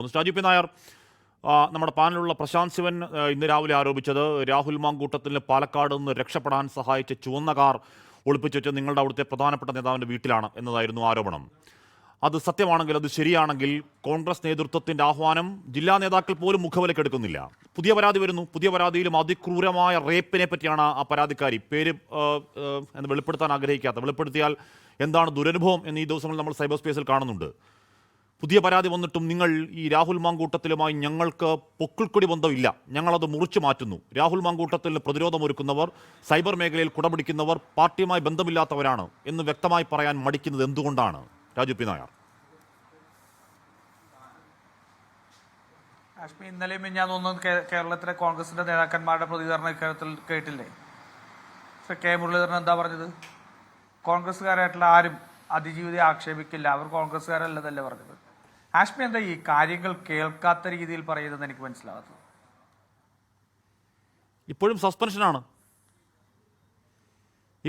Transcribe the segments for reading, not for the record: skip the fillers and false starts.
Raju P Nair നമ്മുടെ പാനലുള്ള പ്രശാന്ത് ശിവൻ ഇന്ന് രാവിലെ ആരോപിച്ചത് രാഹുൽ മാങ്കൂട്ടത്തിന് പാലക്കാട് നിന്ന് രക്ഷപ്പെടാൻ സഹായിച്ച ചുവന്ന കാർ ഒളിപ്പിച്ചു വെച്ച് നിങ്ങളുടെ അവിടുത്തെ പ്രധാനപ്പെട്ട നേതാവിൻ്റെ വീട്ടിലാണ് എന്നതായിരുന്നു ആരോപണം. അത് സത്യമാണെങ്കിൽ, അത് ശരിയാണെങ്കിൽ കോൺഗ്രസ് നേതൃത്വത്തിൻ്റെ ആഹ്വാനം ജില്ലാ നേതാക്കൾ പോലും മുഖവിലക്കെടുക്കുന്നില്ല. പുതിയ പരാതി വരുന്നു. പുതിയ പരാതിയിലും അതിക്രൂരമായ റേപ്പിനെ പറ്റിയാണ് ആ പരാതിക്കാരി പേര് എന്ന് വെളിപ്പെടുത്താൻ ആഗ്രഹിക്കാത്ത. വെളിപ്പെടുത്തിയാൽ എന്താണ് ദുരനുഭവം എന്ന് ഈ ദിവസങ്ങളിൽ നമ്മൾ സൈബർ സ്പേസിൽ കാണുന്നുണ്ട്. പുതിയ പരാതി വന്നിട്ടും നിങ്ങൾ ഈ രാഹുൽ മാങ്കൂട്ടത്തിലുമായി ഞങ്ങൾക്ക് പൊക്കിൾക്കൊടി ബന്ധമില്ല, ഞങ്ങളത് മുറിച്ചു മാറ്റുന്നു, രാഹുൽ മാങ്കൂട്ടത്തിന് പ്രതിരോധമൊരുക്കുന്നവർ, സൈബർ മേഖലയിൽ കുടപിടിക്കുന്നവർ പാർട്ടിയുമായി ബന്ധമില്ലാത്തവരാണ് എന്ന് വ്യക്തമായി പറയാൻ മടിക്കുന്നത് എന്തുകൊണ്ടാണ് രാജു പി നായർ? ഹാഷ്മി, ഇന്നലെയും ഞാൻ തോന്നുന്നു കേരളത്തിലെ കോൺഗ്രസിന്റെ നേതാക്കന്മാരുടെ പ്രതികരണം ഇക്കാര്യത്തിൽ കേട്ടില്ലേ? കെ മുരളീധരൻ എന്താ പറഞ്ഞത്? കോൺഗ്രസ്സുകാരായിട്ടുള്ള ആരും അതിജീവിതയെ ആക്ഷേപിക്കില്ല, അവർ കോൺഗ്രസ്സുകാരല്ലതല്ലേ പറഞ്ഞത്. ഹാഷ്മി, എന്താ ഈ കാര്യങ്ങൾ കേൾക്കാത്ത രീതിയിൽ പറയുന്നത് എനിക്ക് മനസ്സിലാകാത്തത്? ഇപ്പോഴും സസ്പെൻഷനാണ്,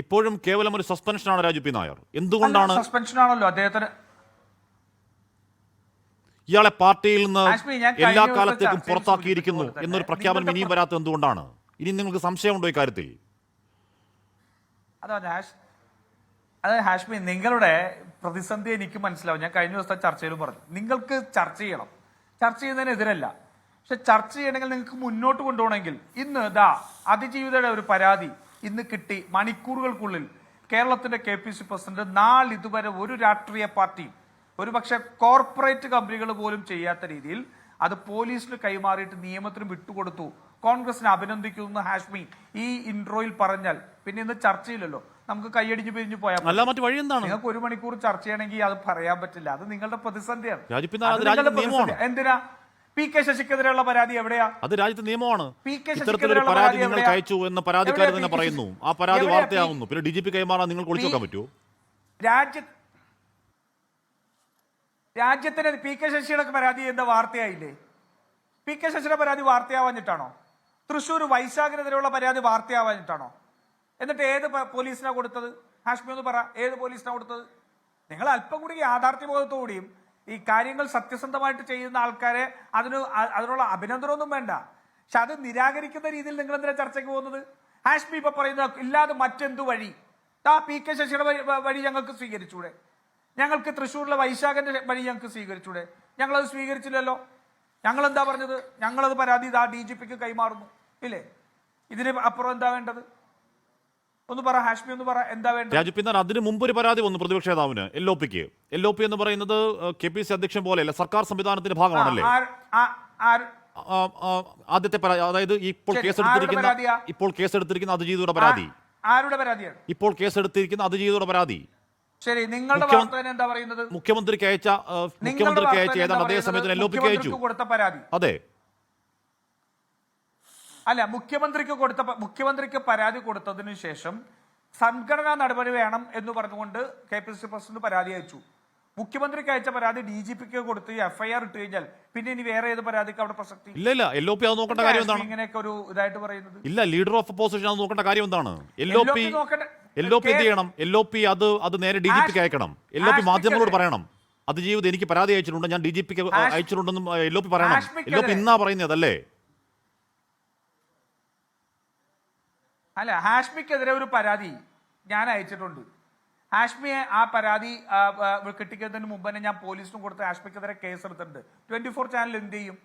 ഇപ്പോഴും കേവലം ഒരു സസ്പെൻഷനാണ് രാജു പി നായർ. എന്തുകൊണ്ടാണ് സസ്പെൻഷനാണല്ലോ അദ്ദേഹത്തിന്? ഇയാളെ പാർട്ടിയിൽ നിന്ന് എല്ലാ കാലത്തേക്കും പുറത്താക്കിയിരിക്കുന്നു എന്നൊരു പ്രഖ്യാപനം ഇനിയും വരാത്തത് എന്തുകൊണ്ടാണ്? ഇനി നിങ്ങൾക്ക് സംശയമുണ്ടോ ഇക്കാര്യത്തിൽ? അതെ ഹാഷ്മി, നിങ്ങളുടെ പ്രതിസന്ധി എനിക്ക് മനസ്സിലാവും. ഞാൻ കഴിഞ്ഞ ദിവസത്തെ ചർച്ചയിലും പറഞ്ഞു, നിങ്ങൾക്ക് ചർച്ച ചെയ്യണം, ചർച്ച ചെയ്യുന്നതിനെതിരല്ല. പക്ഷെ ചർച്ച ചെയ്യണമെങ്കിൽ നിങ്ങൾക്ക് മുന്നോട്ട് കൊണ്ടുപോകണമെങ്കിൽ ഇന്ന് അതിജീവിതയുടെ ഒരു പരാതി ഇന്ന് കിട്ടി. മണിക്കൂറുകൾക്കുള്ളിൽ കേരളത്തിന്റെ KPC പ്രസിഡന്റ് നാളിതുവരെ ഒരു രാഷ്ട്രീയ പാർട്ടിയും ഒരുപക്ഷെ കോർപ്പറേറ്റ് കമ്പനികൾ പോലും ചെയ്യാത്ത രീതിയിൽ അത് പോലീസിന് കൈമാറിയിട്ട് നിയമത്തിന് വിട്ടുകൊടുത്തു. കോൺഗ്രസിനെ അഭിനന്ദിക്കുന്നു ഹാഷ്മി ഈ ഇൻട്രോയിൽ പറഞ്ഞാൽ പിന്നെ ഇന്ന് ചർച്ചയില്ലല്ലോ, നമുക്ക് കൈയടിഞ്ഞു പിരിഞ്ഞു പോയാൽ നിങ്ങൾക്ക് 1 മണിക്കൂർ ചർച്ച ചെയ്യണമെങ്കിൽ അത് പറയാൻ പറ്റില്ല. അത് നിങ്ങളുടെ പ്രതിസന്ധിയാണ്. എന്തിനാ PK ശശിക്കെതിരെയുള്ള പരാതി എവിടെയാ? അത് രാജ്യത്തെ നിയമമാണ്. ഇത്തരത്തിലൊരു പരാതി നിങ്ങൾ അയച്ചു എന്ന് പരാതിക്കാരൻ തന്നെ പറയുന്നു. ആ പരാതി വാർത്തയാവുന്നു. പിന്നെ DGP കൈമാറാൻ നിങ്ങൾക്ക് ഒളിച്ചു വെക്കാൻ പറ്റുമോ? രാജ്യത്തിന് PK ശശിയുടെ പരാതി എന്താ വാർത്തയായില്ലേ? PK ശശിയുടെ പരാതി വാർത്തയാവാഞ്ഞിട്ടാണോ? തൃശ്ശൂർ വൈശാഖിനെതിരെയുള്ള പരാതി വാർത്തയാവാഞ്ഞിട്ടാണോ? എന്നിട്ട് ഏത് പോലീസിനാ കൊടുത്തത്? ഹാഷ്മി ഒന്ന് പറ, ഏത് പോലീസിനാ കൊടുത്തത്? നിങ്ങൾ അല്പം കൂടി യാഥാർത്ഥ്യബോധത്തോടെയും ഈ കാര്യങ്ങൾ സത്യസന്ധമായിട്ട് ചെയ്യുന്ന ആൾക്കാരെ അതിനുള്ള അഭിനന്ദനമൊന്നും വേണ്ട. പക്ഷെ അത് നിരാകരിക്കുന്ന രീതിയിൽ നിങ്ങൾ എന്തിനാ ചർച്ചയ്ക്ക് പോകുന്നത്? ഹാഷ്മി ഇപ്പൊ പറയുന്നത് ഇല്ലാതെ മറ്റെന്തു വഴി? PK ശശിയുടെ വഴി ഞങ്ങൾക്ക് സ്വീകരിച്ചൂടെ? ഞങ്ങൾക്ക് തൃശ്ശൂരിലെ വൈശാഖന്റെ വഴി ഞങ്ങൾക്ക് സ്വീകരിച്ചൂടെ? ഞങ്ങളത് സ്വീകരിച്ചില്ലല്ലോ. ഞങ്ങൾ എന്താ പറഞ്ഞത്? ഞങ്ങളത് പരാതി DGPക്ക് കൈമാറുന്നു, ഇല്ലേ? ഇതിന് അപ്പുറം എന്താ വേണ്ടത്? ഒന്ന് പറ ഹാഷ്മി, ഒന്ന് പറ, എന്താ വേണ്ടത്? രാജു പി നായർ, അതിന് മുമ്പ് ഒരു പരാതി വന്നു പ്രതിപക്ഷ നേതാവിന്. LOP എന്ന് പറയുന്നത് KPC അധ്യക്ഷൻ പോലെയല്ല, സർക്കാർ സംവിധാനത്തിന്റെ ഭാഗമാണല്ലേ? ആദ്യത്തെ പരാതി, അതായത് ഇപ്പോൾ കേസെടുത്തിരിക്കുന്ന അതിജീവിതയുടെ പരാതി. ആരുടെ പരാതിയാണ് ഇപ്പോൾ കേസെടുത്തിരിക്കുന്ന അതിജീവിതയുടെ പരാതി? ശരി, നിങ്ങളുടെ വാർത്തയിൽ എന്താ പറയുന്നത്? മുഖ്യമന്ത്രിക്ക് അയച്ച ഏതാണ്ട് അതേ സമയത്ത് LOPക്ക് അയച്ചു കൊടുത്ത പരാതി. അതെ, അല്ല, മുഖ്യമന്ത്രിക്ക് പരാതി കൊടുത്തതിനു ശേഷം സംഘടനാ നടപടി വേണം എന്ന് പറഞ്ഞുകൊണ്ട് KPC പ്രസിഡന്റ് പരാതി അയച്ചു. മുഖ്യമന്ത്രിക്ക് അയച്ച പരാതി DGPക്ക് കൊടുത്ത് FIR ഇട്ട് കഴിഞ്ഞാൽ പിന്നെ ഇനി വേറെ ഏത് പരാതിക്ക് അവിടെ പ്രസക്തി? ഇല്ല. LOP അത് നോക്കേണ്ട കാര്യം എന്താണ്? ഇങ്ങനെയൊക്കെ ഒരു ഇതായിട്ട് പറയുന്നത് ഇല്ല. ലീഡർ ഓഫ് ഓപ്പോസിഷൻ അത് നോക്കേണ്ട കാര്യം എന്താണ്? LOP എന്ത് ചെയ്യണം? LOP അത് നേരെ DGPക്ക് അയക്കണം. LOP മാധ്യമങ്ങളോട് പറയണം, അതിജീവിതം എനിക്ക് പരാതി അയച്ചിട്ടുണ്ട്, ഞാൻ DGPക്ക് അയച്ചിട്ടുണ്ടെന്നും LOP പറയണം. LOP ഇന്നാ പറയുന്നത് അല്ലേ? അല്ല, ഹാഷ്മിക്കെതിരെ ഒരു പരാതി ഞാൻ അയച്ചിട്ടുണ്ട്. ഹാഷ്മിയെ ആ പരാതി കിട്ടിക്കുന്നതിന് മുമ്പ് തന്നെ ഞാൻ പോലീസിനും കൊടുത്ത് ഹാഷ്മിക്കെതിരെ കേസ് എടുത്തിട്ടുണ്ട്. 24 ചാനൽ എന്ത് ചെയ്യും?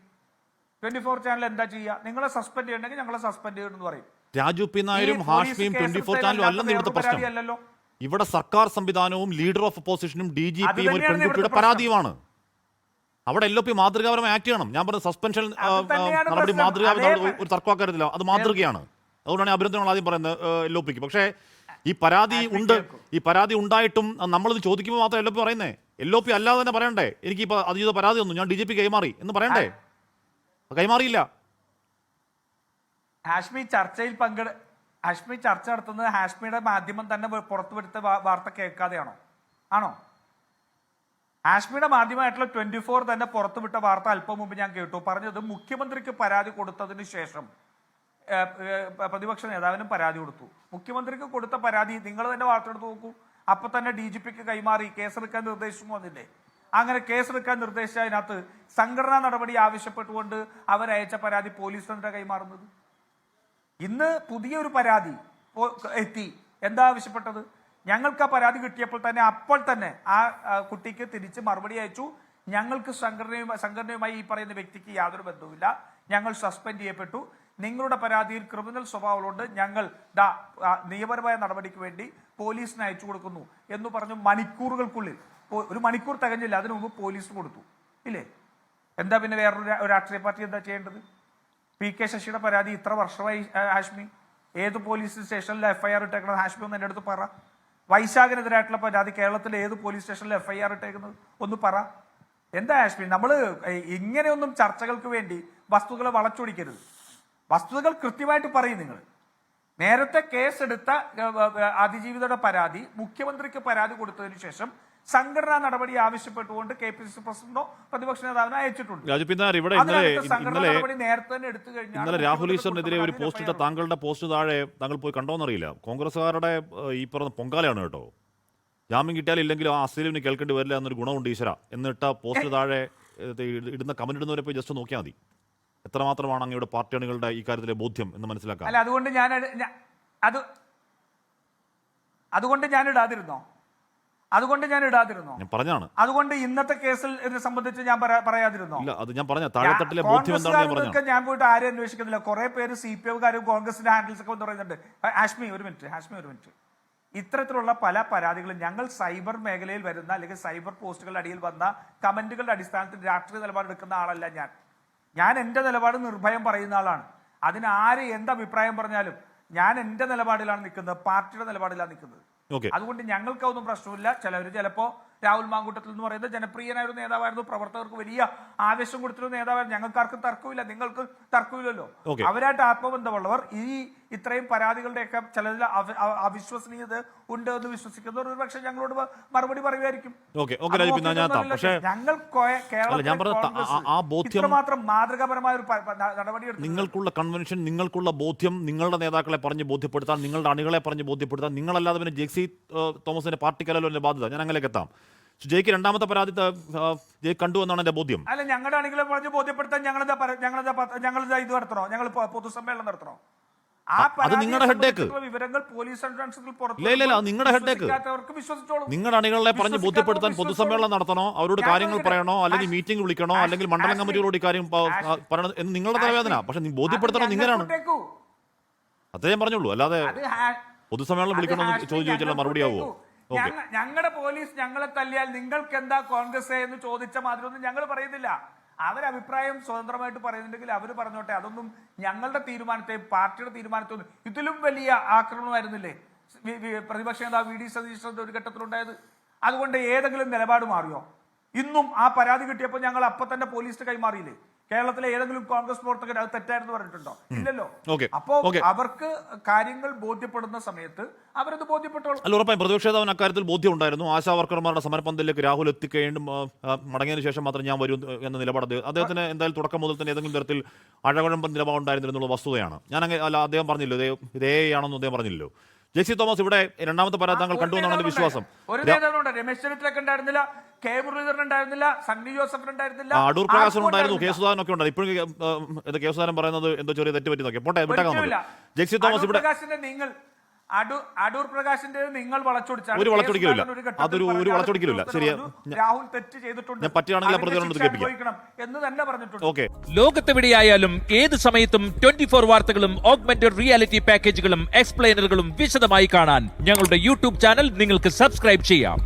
24 ചാനൽ എന്താ ചെയ്യുക? നിങ്ങളെ സസ്പെൻഡ് ചെയ്യണമെങ്കിൽ ഞങ്ങളെ സസ്പെൻഡ് ചെയ്യണമെന്ന് പറയും. രാജു പി നായരും ഹാഷ്മിയും 24 ചാനലും അല്ലെന്ന് ഇവിടുത്തെ പ്രശ്നം. ഇവിടെ സർക്കാർ സംവിധാനവും ലീഡർ ഓഫ് ഒപ്പോസിഷനും DGPയും ഒരു പെൺകുട്ടിയുടെ പരാതിയുമാണ്. അവിടെ LOP മാതൃകാപരമായി ആക്ട് ചെയ്യണം. ഞാൻ പറഞ്ഞ സസ്പെൻഷൻ നടപടി മാതൃകാപരമായ ഒരു തർക്കമാക്കരുതില്ല, അത് മാതൃകയാണ്. അതുകൊണ്ടാണ് അഭിനന്ദനങ്ങൾ ആദ്യം പറയുന്നത് LOPക്ക്. പക്ഷേ ഈ പരാതി ഉണ്ടായിട്ടും നമ്മളിത് ചോദിക്കുമ്പോൾ മാത്രം LOP പറയുന്നേ. LOP അല്ലാതെ തന്നെ പറയണ്ടേ, എനിക്കിപ്പോൾ അതിജീവിത പരാതി ഒന്നും ഞാൻ DGP കൈമാറി എന്ന് പറയണ്ടേ? കൈമാറിയില്ല. ഹാഷ്മി ചർച്ച നടത്തുന്നത് ഹാഷ്മിയുടെ മാധ്യമം തന്നെ പുറത്തുവിടുത്ത വാർത്ത കേൾക്കാതെയാണോ? ആണോ? ഹാഷ്മിയുടെ മാധ്യമമായിട്ടുള്ള 24 തന്നെ പുറത്തുവിട്ട വാർത്ത അല്പം മുമ്പ് ഞാൻ കേട്ടു. പറഞ്ഞത് മുഖ്യമന്ത്രിക്ക് പരാതി കൊടുത്തതിന് ശേഷം പ്രതിപക്ഷ നേതാവിനും പരാതി കൊടുത്തു. മുഖ്യമന്ത്രിക്ക് കൊടുത്ത പരാതി നിങ്ങൾ തന്നെ വാർത്തെടുത്ത് നോക്കൂ. അപ്പൊ തന്നെ DGPക്ക് കൈമാറി കേസെടുക്കാൻ നിർദ്ദേശിച്ചു വന്നില്ലേ? അങ്ങനെ കേസെടുക്കാൻ നിർദ്ദേശിച്ചതിനകത്ത് സംഘടനാ നടപടി ആവശ്യപ്പെട്ടുകൊണ്ട് അവരയച്ച പരാതി പോലീസിന്റെ കൈമാറുന്നത്? ഇന്ന് പുതിയൊരു പരാതി എത്തി. എന്താ ആവശ്യപ്പെട്ടത്? ഞങ്ങൾക്ക് ആ പരാതി കിട്ടിയപ്പോൾ തന്നെ അപ്പോൾ തന്നെ ആ കുട്ടിക്ക് തിരിച്ച് മറുപടി അയച്ചു, ഞങ്ങൾക്ക് സംഘടനയുമായി ഈ പറയുന്ന വ്യക്തിക്ക് യാതൊരു ബന്ധവുമില്ല, ഞങ്ങൾ സസ്പെൻഡ് ചെയ്യപ്പെട്ടു, നിങ്ങളുടെ പരാതിയിൽ ക്രിമിനൽ സ്വഭാവമുണ്ട്, ഞങ്ങൾ നിയമപരമായ നടപടിക്ക് വേണ്ടി പോലീസിന് അയച്ചു കൊടുക്കുന്നു എന്ന് പറഞ്ഞു. മണിക്കൂറുകൾക്കുള്ളിൽ, ഒരു മണിക്കൂർ തികഞ്ഞില്ല, അതിനു മുമ്പ് പോലീസിന് കൊടുത്തു ഇല്ലേ? എന്താ പിന്നെ വേറൊരു രാഷ്ട്രീയ പാർട്ടി എന്താ ചെയ്യേണ്ടത്? പി കെ ശശിയുടെ പരാതി ഇത്ര വർഷമായി ഹാഷ്മി, ഏത് പോലീസ് സ്റ്റേഷനിൽ FIR ഇട്ടേക്കുന്നത്? ഹാഷ്മി ഒന്ന് എൻ്റെ അടുത്ത് പറ. വൈശാഖിനെതിരായിട്ടുള്ള പരാതി കേരളത്തിലെ ഏത് പോലീസ് സ്റ്റേഷനിൽ FIR ഇട്ടേക്കുന്നത്? ഒന്ന് പറ. എന്താ ഹാഷ്മി, നമ്മൾ ഇങ്ങനെയൊന്നും ചർച്ചകൾക്ക് വേണ്ടി വസ്തുതകളെ വളച്ചൊടിക്കരുത്. വസ്തുതകൾ കൃത്യമായിട്ട് പറയും. നിങ്ങൾ നേരത്തെ കേസെടുത്ത അതിജീവിതയുടെ പരാതി മുഖ്യമന്ത്രിക്ക് പരാതി കൊടുത്തതിനു ശേഷം സംഘടനാ നടപടി ആവശ്യപ്പെട്ടുകൊണ്ട് KPCC പ്രസിഡന്റോ പ്രതിപക്ഷ നേതാവിനോ അയച്ചിട്ടുണ്ട്. ഇന്നലെ രാഹുൽ ഈശ്വറിനെതിരെ ഒരു പോസ്റ്റ് ഇട്ട താങ്കളുടെ പോസ്റ്റ് താഴെ താങ്കൾ പോയി കണ്ടോന്നറിയില്ല. കോൺഗ്രസ്സുകാരുടെ ഈ പറഞ്ഞ പൊങ്കാലയാണ് കേട്ടോ. ജാമ്യം കിട്ടിയാൽ ഇല്ലെങ്കിലും ആ അസീലിന് കേൾക്കേണ്ടി വരില്ല എന്നൊരു ഗുണമുണ്ട് ഈശ്വര എന്നിട്ട പോസ്റ്റ് താഴെ ഇടുന്ന കമന്റ് ഇടുന്നവരെ പോയി ജസ്റ്റ് നോക്കിയാൽ മതി. എത്രമാത്രമാണ് അങ്ങയുടെ പാർട്ടി അണികളുടെ ഈ കാര്യത്തിലെ ബോധ്യം എന്ന് മനസ്സിലാക്കാം. അല്ല, അതുകൊണ്ട് ഞാൻ ഇടാതിരുന്നോ? ഞാൻ പറഞ്ഞാണ്. അതുകൊണ്ട് ഇന്നത്തെ കേസിൽ ഇതിനെ സംബന്ധിച്ച് ഞാൻ പറയാതിരുന്നോ? ഇല്ല, അത് ഞാൻ പറഞ്ഞ താഴെത്തട്ടിലെ ബോധ്യം എന്താണെന്ന് ഞാൻ പോയിട്ട് ആരും അന്വേഷിക്കുന്നില്ല. കുറെ പേര് CPM-കാരും കോൺഗ്രസിന്റെ ഹാൻഡിൽസ് ഒക്കെ എന്ന് പറയുന്നുണ്ട്. ഹാഷ്മി ഒരു മിനിറ്റ്. ഇത്തരത്തിലുള്ള പല പരാതികളും ഞങ്ങൾ സൈബർ മേഖലയിൽ വരുന്ന അല്ലെങ്കിൽ സൈബർ പോസ്റ്റുകളുടെ അടിയിൽ വന്ന കമന്റുകളുടെ അടിസ്ഥാനത്തിൽ രാഷ്ട്രീയ നിലപാടെടുക്കുന്ന ആളല്ല ഞാൻ എൻ്റെ നിലപാട് നിർഭയം പറയുന്ന ആളാണ്. അതിന് ആര് എന്ത് അഭിപ്രായം പറഞ്ഞാലും ഞാൻ എൻ്റെ നിലപാടിലാണ് നിൽക്കുന്നത്, പാർട്ടിയുടെ നിലപാടിലാണ് നിൽക്കുന്നത്. അതുകൊണ്ട് ഞങ്ങൾക്കൊന്നും പ്രശ്നമില്ല. ചിലപ്പോ രാഹുൽ മാങ്കൂട്ടത്തിൽ എന്ന് പറയുന്നത് ജനപ്രിയനായ ഒരു നേതാവായിരുന്നു, പ്രവർത്തകർക്ക് വലിയ ആവേശം കൊടുത്തൊരു നേതാവായിരുന്നു. ഞങ്ങൾക്കാർക്കും തർക്കമില്ല, നിങ്ങൾക്ക് തർക്കമില്ലല്ലോ. അവരായിട്ട് ആത്മബന്ധമുള്ളവർ ഇത്രയും പരാതികളുടെയൊക്കെ ചിലതിൽ അവിശ്വസനീയത ഉണ്ട് എന്ന് വിശ്വസിക്കുന്നവർ ഒരു പക്ഷേ ഞങ്ങളോട് മറുപടി പറയുമായിരിക്കും. ഞങ്ങൾ കേരളത്തിൽ മാത്രം മാതൃകാപരമായ ഒരു നടപടി നിങ്ങൾക്കുള്ള കൺവെൻഷൻ, നിങ്ങൾക്കുള്ള ബോധ്യം, നിങ്ങളുടെ നേതാക്കളെ പറഞ്ഞ് ബോധ്യപ്പെടുത്താൻ, നിങ്ങളുടെ അണികളെ പറഞ്ഞ് ബോധ്യപ്പെടുത്താൻ, നിങ്ങളല്ലാതെ പിന്നെ ജെയ്സി തോമസിന്റെ പാർട്ടിക്കല്ലോ എന്റെ ബാധ്യത. ഞാൻ അങ്ങനെയൊക്കെ എത്താം. ജയ്ക്ക് രണ്ടാമത്തെ പരാതി ജയ് കണ്ടു എന്നാണ് എന്റെ ബോധ്യം. അല്ല, ഞങ്ങളുടെ അണികളെ പറഞ്ഞ് ബോധ്യപ്പെടുത്താൻ ഞങ്ങളിതാ ഇത് നടത്തണോ? ഞങ്ങൾ പൊതുസമ്മേളനം നടത്തണോ? അത് നിങ്ങളുടെ ഹെഡേക്ക്. വിവരങ്ങൾ പോലീസ് ഇല്ല, നിങ്ങളുടെ ഹെഡേക്ക്. നിങ്ങളുടെ അണികളെ പറഞ്ഞ് ബോധ്യപ്പെടുത്താൻ പൊതുസമ്മേളനം നടത്തണോ, അവരോട് കാര്യങ്ങൾ പറയണോ, അല്ലെങ്കിൽ മീറ്റിംഗ് വിളിക്കണോ, അല്ലെങ്കിൽ മണ്ഡലം കമ്മിറ്റികളോട് കാര്യം പറയണം എന്ന് നിങ്ങളുടെ തലവേദന. പക്ഷെ ബോധ്യപ്പെടുത്തണം നിങ്ങളാണ്. അതേ ഞാൻ പറഞ്ഞോളൂ. അല്ലാതെ പൊതുസമ്മേളനം വിളിക്കണമെന്ന് ചോദിച്ചാൽ മറുപടിയാവോ? ഞങ്ങളുടെ പോലീസ് ഞങ്ങളെ തല്ലിയാൽ നിങ്ങൾക്ക് എന്താ കോൺഗ്രസ് എന്ന് ചോദിച്ച മാതിരി ഒന്നും ഞങ്ങൾ പറയുന്നില്ല. അവരഭിപ്രായം സ്വതന്ത്രമായിട്ട് പറയുന്നുണ്ടെങ്കിൽ അവർ പറഞ്ഞോട്ടെ. അതൊന്നും ഞങ്ങളുടെ തീരുമാനത്തെയും പാർട്ടിയുടെ തീരുമാനത്തെയും ഇതിലും വലിയ ആക്രമണമായിരുന്നില്ലേ പ്രതിപക്ഷ നേതാവ് VD സതീശന്റെ ഒരു ഘട്ടത്തിലുണ്ടായത്? അതുകൊണ്ട് ഏതെങ്കിലും നിലപാട് മാറിയോ? ഇന്നും ആ പരാതി കിട്ടിയപ്പോൾ ഞങ്ങൾ അപ്പം തന്നെ പോലീസിന് കൈമാറിയില്ലേ? കേരളത്തിലെ ഏതെങ്കിലും കോൺഗ്രസ് പ്രവർത്തകർ അത് തെറ്റായിരുന്നു പറഞ്ഞിട്ടുണ്ടോ? ഇല്ലല്ലോ. അപ്പോ അവർക്ക് കാര്യങ്ങൾ ബോധ്യപ്പെടുന്ന സമയത്ത് അവരത് ബോധ്യപ്പെട്ടോളൂ. അല്ല, ഉറപ്പായും പ്രതിപക്ഷ നേതാവിന് അക്കാര്യത്തിൽ ബോധ്യം ഉണ്ടായിരുന്നു. ആശാ വർക്കർമാരുടെ സമരപന്തലിലേക്ക് രാഹുൽ എത്തിക്കഴിഞ്ഞും മടങ്ങിയതിനു ശേഷം മാത്രം ഞാൻ വരൂ എന്ന നിലപാട് അദ്ദേഹത്തിന് എന്തായാലും തുടക്കം മുതൽ തന്നെ ഏതെങ്കിലും തരത്തിൽ അഴകുഴമ്പൻ നിലപാടുണ്ടായിരുന്നുള്ള വസ്തുതയാണ്. ഞാൻ അല്ല, അദ്ദേഹം പറഞ്ഞില്ലോ ഇതേ ആണെന്ന് അദ്ദേഹം പറഞ്ഞില്ലല്ലോ. ജെയ്സി തോമസ്, ഇവിടെ രണ്ടാമത്തെ പരാതി താങ്കൾ കണ്ടു എന്നാണ് എന്റെ വിശ്വാസം. രമേശ് ചെന്നിത്തലയ്ക്ക് ഉണ്ടായിരുന്നില്ല, കെ മുരളീധരൻ ഉണ്ടായിരുന്നില്ല, സണ്ണി ജോസഫിന് ഉണ്ടായിരുന്നില്ല, അടൂർ പ്രകാശൻ ഉണ്ടായിരുന്നു, കെ സുധാകരൻ ഒക്കെ ഉണ്ടായിരുന്നു. ഇപ്പോഴും കെ സുധാകരൻ പറയുന്നത് എന്തോ ചെറിയ തെറ്റ് പറ്റി നോക്കി പോട്ടെ, വിട്ടേക്കാം. ജെയ്സി തോമസ്, ഇവിടെ അടൂർ പ്രകാശിന്റെ നിങ്ങൾ വളച്ചൊടിച്ചാൽ ഒരു വളച്ചൊടിക്കില്ല, അതൊരു വളച്ചൊടിക്കില്ല. ശരിയാ, രാഹുൽ തെറ്റ് ചെയ്തിട്ടുണ്ട്, ഞാൻ പറ്റുകയാണെങ്കിൽ പ്രതികരണം എന്ന് തന്നെ പറഞ്ഞിട്ടുണ്ട്. ഓക്കെ, ലോകത്തെവിടെയായാലും ഏത് സമയത്തും 24 വാർത്തകളും ഓഗ്മെന്റഡ് റിയാലിറ്റി പാക്കേജുകളും എക്സ്പ്ലെയിനറുകളും വിശദമായി കാണാൻ ഞങ്ങളുടെ യൂട്യൂബ് ചാനൽ നിങ്ങൾക്ക് സബ്സ്ക്രൈബ് ചെയ്യാം.